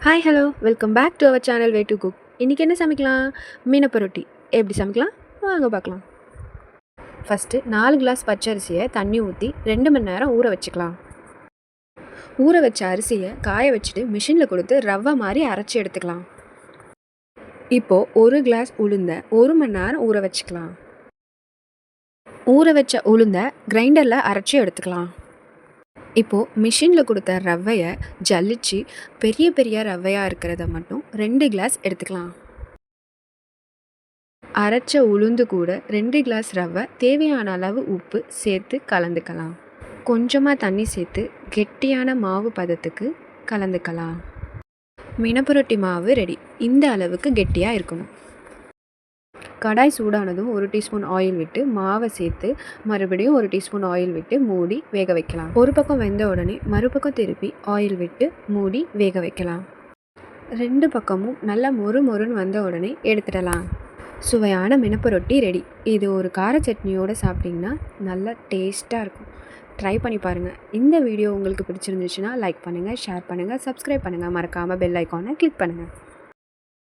Hi hello welcome back to our channel way to cook. இன்றைக்கி என்ன சமைக்கலாம்? மீனப்ப ரொட்டி எப்படி சமைக்கலாம் வாங்க பார்க்கலாம். ஃபஸ்ட்டு 4 கிளாஸ் பச்சரிசியை தண்ணி ஊற்றி 2 மணி நேரம் ஊற வச்சுக்கலாம். ஊற வச்ச அரிசியை காய வச்சுட்டு மிஷினில் கொடுத்து ரவை மாதிரி அரைச்சி எடுத்துக்கலாம். இப்போது 1 கிளாஸ் உளுந்தை 1 மணி நேரம் ஊற வச்சுக்கலாம். ஊற வச்ச உளுந்தை கிரைண்டரில் அரைச்சி எடுத்துக்கலாம். இப்போது மிஷினில் கொடுத்த ரவையை ஜல்லிச்சு பெரிய பெரிய ரவையாக இருக்கிறத மட்டும் 2 கிளாஸ் எடுத்துக்கலாம். அரைச்ச உளுந்து கூட 2 கிளாஸ் ரவை தேவையான அளவு உப்பு சேர்த்து கலந்துக்கலாம். கொஞ்சமாக தண்ணி சேர்த்து கெட்டியான மாவு பதத்துக்கு கலந்துக்கலாம். மினப்புரொட்டி மாவு ரெடி. இந்த அளவுக்கு கெட்டியாக இருக்கணும். கடாய் சூடானதும் 1 டீஸ்பூன் ஆயில் விட்டு மாவை சேர்த்து மறுபடியும் 1 டீஸ்பூன் ஆயில் விட்டு மூடி வேக வைக்கலாம். ஒரு பக்கம் வெந்த உடனே மறுபக்கம் திருப்பி ஆயில் விட்டு மூடி வேக வைக்கலாம். 2 பக்கமும் நல்லா மொறுன்னு வந்த உடனே எடுத்துடலாம். சுவையான மினப்பு ரொட்டி ரெடி. இது ஒரு கார சட்னியோடு சாப்பிட்டிங்கன்னா நல்லா டேஸ்ட்டாக இருக்கும். ட்ரை பண்ணி பாருங்கள். இந்த வீடியோ உங்களுக்கு பிடிச்சிருந்துச்சுன்னா லைக் பண்ணுங்கள், ஷேர் பண்ணுங்கள், சப்ஸ்கிரைப் பண்ணுங்கள். மறக்காமல் பெல் ஐக்கானை கிளிக் பண்ணுங்கள்.